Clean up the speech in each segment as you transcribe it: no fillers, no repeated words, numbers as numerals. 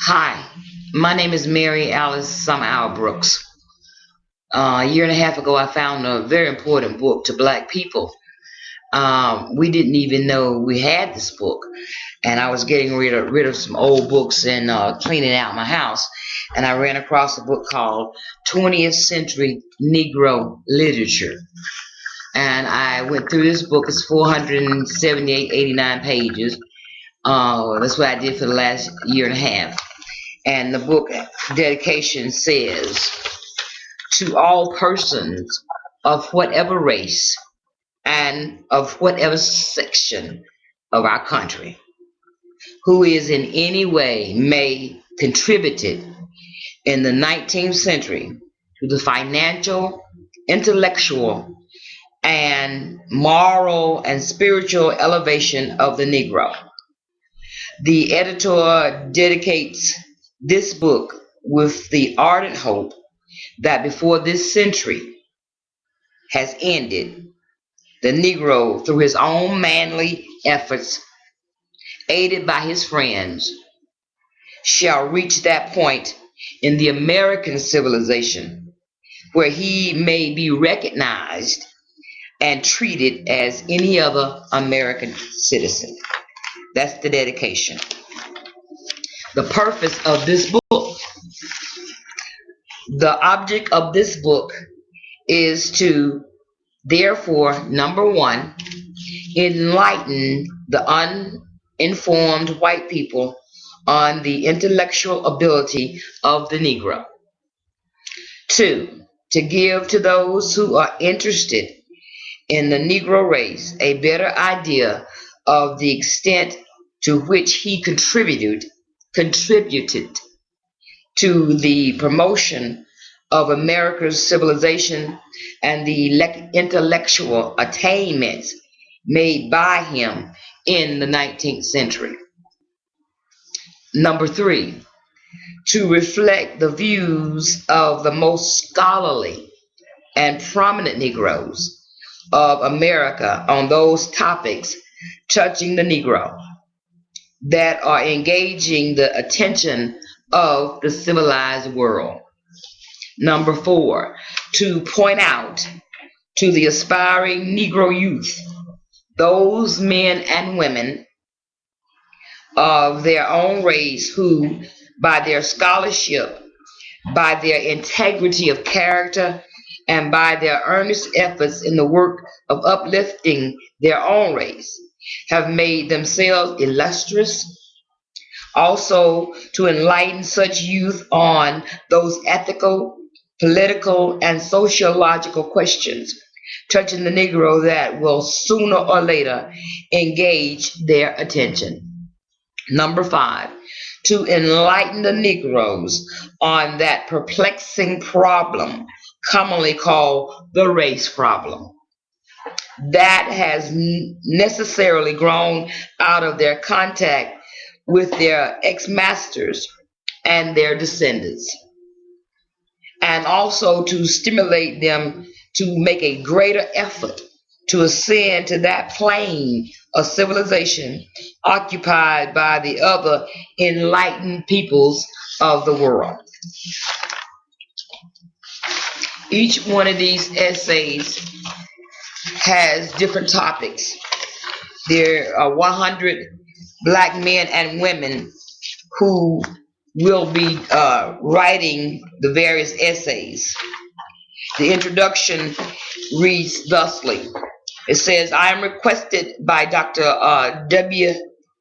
Hi, my name is Mary Alice Summerhour Brooks. A year and a half ago, I found a very important book to Black people. We didn't even know we had this book, and I was getting rid of some old books and cleaning out my house, and I ran across a book called 20th Century Negro Literature. And I went through this book. It's 478, 89 pages. That's what I did for the last year and a half. And the book dedication says, to all persons of whatever race and of whatever section of our country who is in any way may contributed in the 19th century to the financial, intellectual, and moral and spiritual elevation of the Negro. The editor dedicates this book with the ardent hope that before this century has ended, the Negro, through his own manly efforts, aided by his friends, shall reach that point in the American civilization where he may be recognized and treated as any other American citizen. That's the dedication. The purpose of this book, the object of this book is to, therefore, number one, enlighten the uninformed white people on the intellectual ability of the Negro. Two, to give to those who are interested in the Negro race a better idea of the extent to which he contributed to the promotion of America's civilization and the intellectual attainments made by him in the 19th century. Number three, to reflect the views of the most scholarly and prominent Negroes of America on those topics touching the Negro that are engaging the attention of the civilized world. Number four, to point out to the aspiring Negro youth, those men and women of their own race who, by their scholarship, by their integrity of character, and by their earnest efforts in the work of uplifting their own race, have made themselves illustrious. Also, to enlighten such youth on those ethical, political, and sociological questions touching the Negro that will sooner or later engage their attention. Number five, to enlighten the Negroes on that perplexing problem commonly called the race problem that has necessarily grown out of their contact with their ex-masters and their descendants, and also to stimulate them to make a greater effort to ascend to that plane of civilization occupied by the other enlightened peoples of the world. Each one of these essays has different topics. There are 100 Black men and women who will be writing the various essays. The introduction reads thusly. It says, I am requested by Dr. W.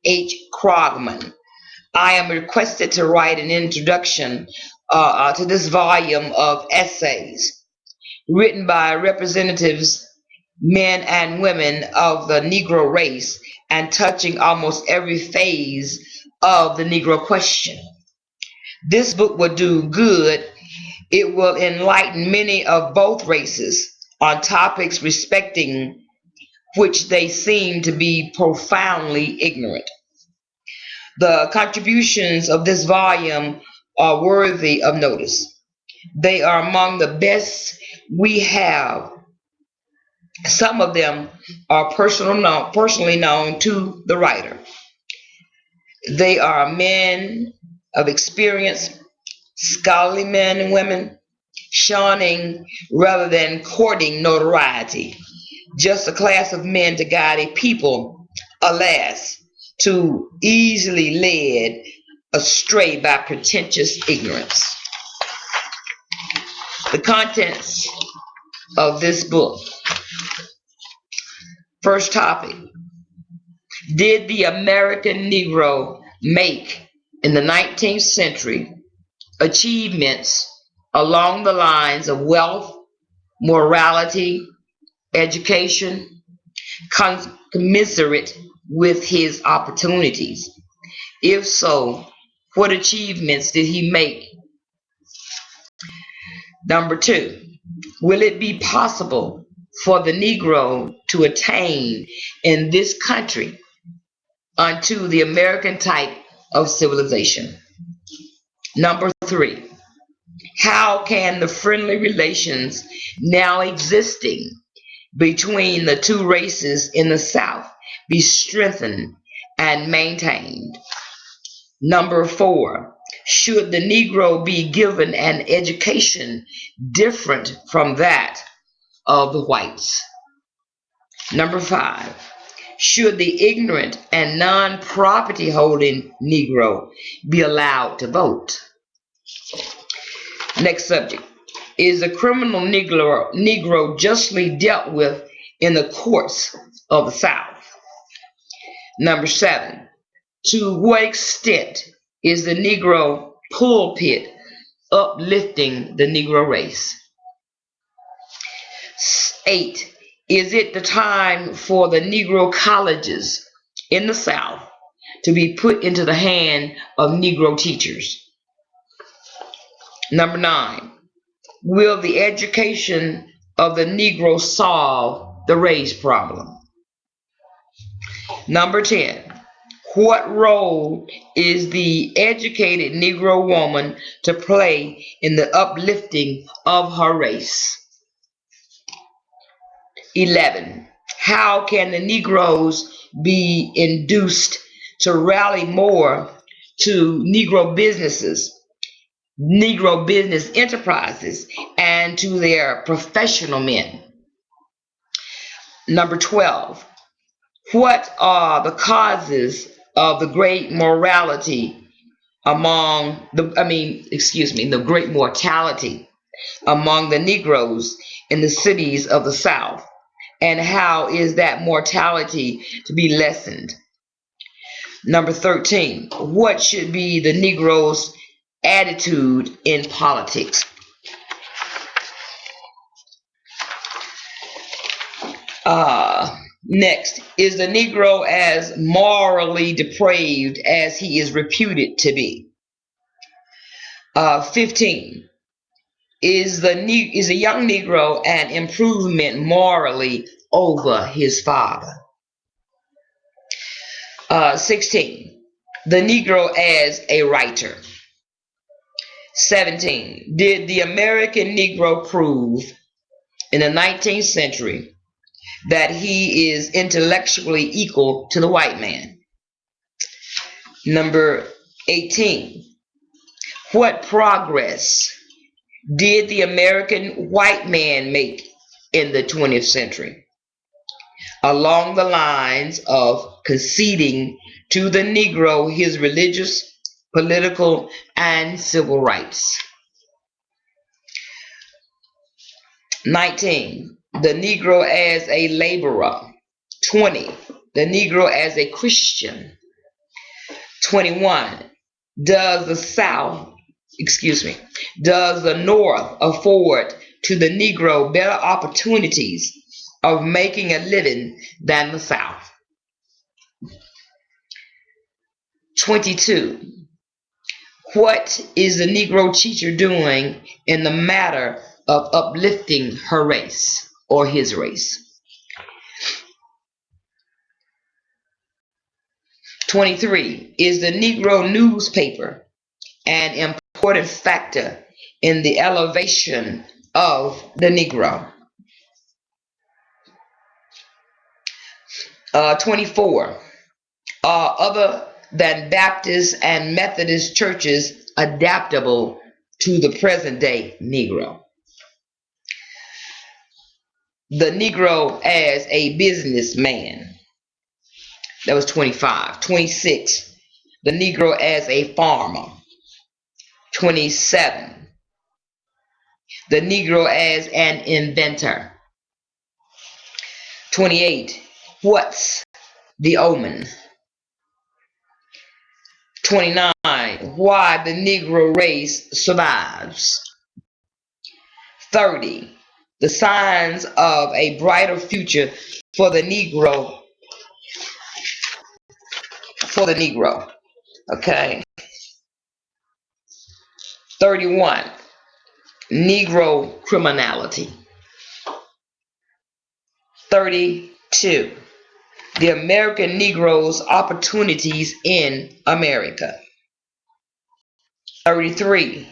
H. Krogman. I am requested to write an introduction to this volume of essays written by representatives, men and women of the Negro race, and touching almost every phase of the Negro question. This book will do good. It will enlighten many of both races on topics respecting which they seem to be profoundly ignorant. The contributions of this volume are worthy of notice. They are among the best we have. Some of them are personally known to the writer. They are men of experienced, scholarly men and women, shunning rather than courting notoriety. Just a class of men to guide a people, alas, too easily led astray by pretentious ignorance. The contents of this book. First topic. Did the American Negro make in the 19th century achievements along the lines of wealth, morality, education, commensurate with his opportunities? If so, what achievements did he make? Number two, will it be possible for the Negro to attain in this country unto the American type of civilization? Number three, how can the friendly relations now existing between the two races in the South be strengthened and maintained? Number four, should the Negro be given an education different from that of the whites? Number five, should the ignorant and non-property holding Negro be allowed to vote? Next subject, is the criminal Negro justly dealt with in the courts of the South? Number seven, to what extent is the Negro pulpit uplifting the Negro race? 8, is it the time for the Negro colleges in the South to be put into the hand of Negro teachers? Number 9, will the education of the Negro solve the race problem? Number 10, what role is the educated Negro woman to play in the uplifting of her race? 11, how can the Negroes be induced to rally more to Negro businesses, Negro business enterprises, and to their professional men? Number 12, what are the causes of the great mortality among the great mortality among the Negroes in the cities of the South, and how is that mortality to be lessened? Number 13, what should be the Negro's attitude in politics? Next, is the Negro as morally depraved as he is reputed to be? 15, is a young Negro an improvement morally over his father? 16, the Negro as a writer. 17, did the American Negro prove in the 19th century that he is intellectually equal to the white man? Number 18, what progress did the American white man make in the 20th century along the lines of conceding to the Negro his religious, political, and civil rights? 19, the Negro as a laborer. 20, the Negro as a Christian. 21, does the North afford to the Negro better opportunities of making a living than the South? 22, what is the Negro teacher doing in the matter of uplifting her race or his race? 23, is the Negro newspaper an important factor in the elevation of the Negro? 24, are other than Baptist and Methodist churches adaptable to the present day Negro. The Negro as a businessman. That was 25. 26. The Negro as a farmer. 27. The Negro as an inventor. 28. What's the omen? 29. Why the Negro race survives. 30. The signs of a brighter future for the Negro. Okay. 31. Negro criminality. 32. The American Negro's opportunities in America. 33.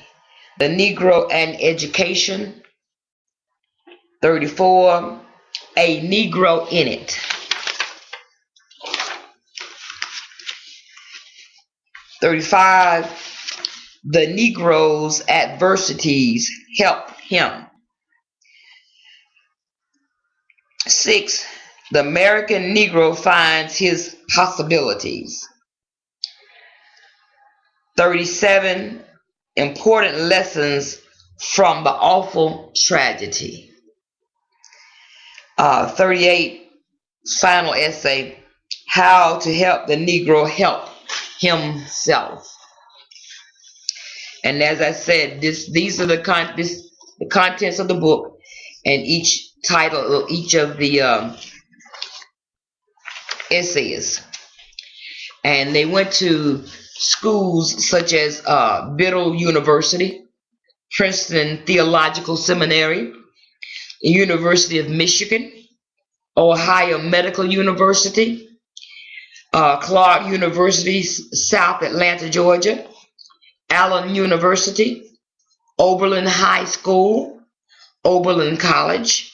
The Negro and education. 34. A Negro in it. 35. The Negro's adversities help him. 6. The American Negro finds his possibilities. 37. Important lessons from the awful tragedy. 38. Final essay. How to help the Negro help himself. And as I said, these are the contents of the book, and each title, each of the essays. And they went to schools such as Biddle University, Princeton Theological Seminary, University of Michigan, Ohio Medical University, Clark University, South Atlanta, Georgia, Allen University, Oberlin High School, Oberlin College,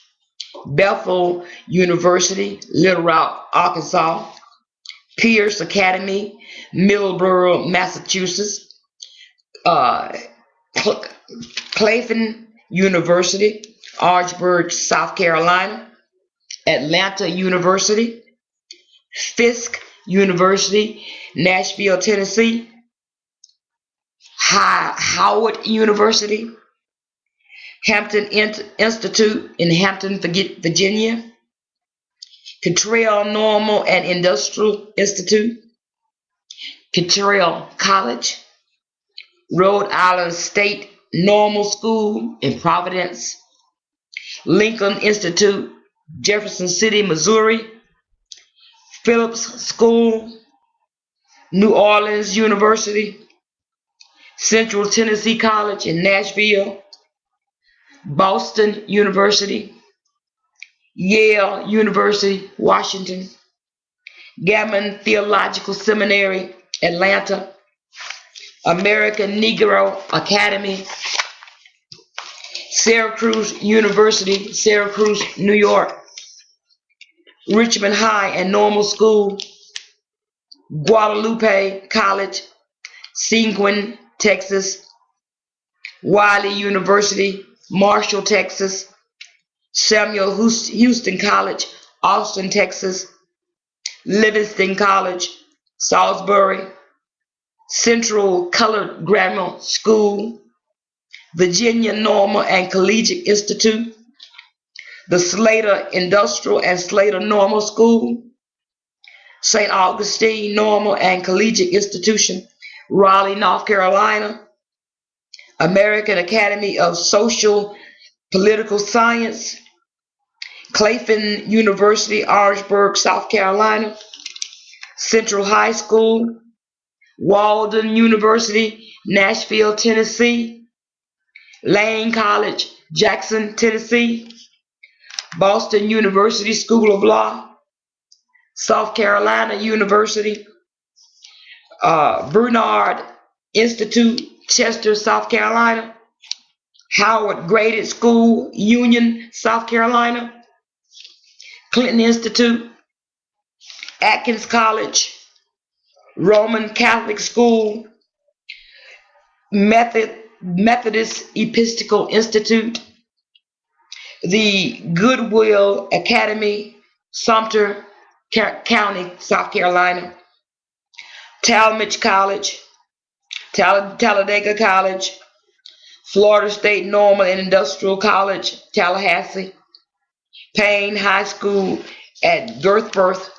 Bethel University, Little Rock, Arkansas, Pierce Academy, Middleborough, Massachusetts, Clayton University, Orangeburg, South Carolina, Atlanta University, Fisk University, Nashville, Tennessee, Howard University, Hampton Institute in Hampton, Virginia, Cottrell Normal and Industrial Institute, Cottrell College, Rhode Island State Normal School in Providence, Lincoln Institute, Jefferson City, Missouri, Phillips School, New Orleans University, Central Tennessee College in Nashville, Boston University, Yale University, Washington, Gammon Theological Seminary, Atlanta, American Negro Academy, Syracuse University, Syracuse, New York, Richmond High and Normal School, Guadalupe College, Seguin, Texas, Wiley University, Marshall, Texas, Samuel Houston College, Austin, Texas, Livingston College, Salisbury, Central Colored Grammar School, Virginia Normal and Collegiate Institute, the Slater Industrial and Slater Normal School, St. Augustine Normal and Collegiate Institution, Raleigh, North Carolina, American Academy of Social Political Science, Clayton University, Orangeburg, South Carolina, Central High School, Walden University, Nashville, Tennessee, Lane College, Jackson, Tennessee, Boston University School of Law, South Carolina University, Bernard Institute, Chester, South Carolina, Howard Graded School, Union, South Carolina, Clinton Institute, Atkins College, Roman Catholic School, Methodist Episcopal Institute, the Goodwill Academy, Sumter County, South Carolina, Talmadge College, Talladega College, Florida State Normal and Industrial College, Tallahassee, Payne High School at Girthworth,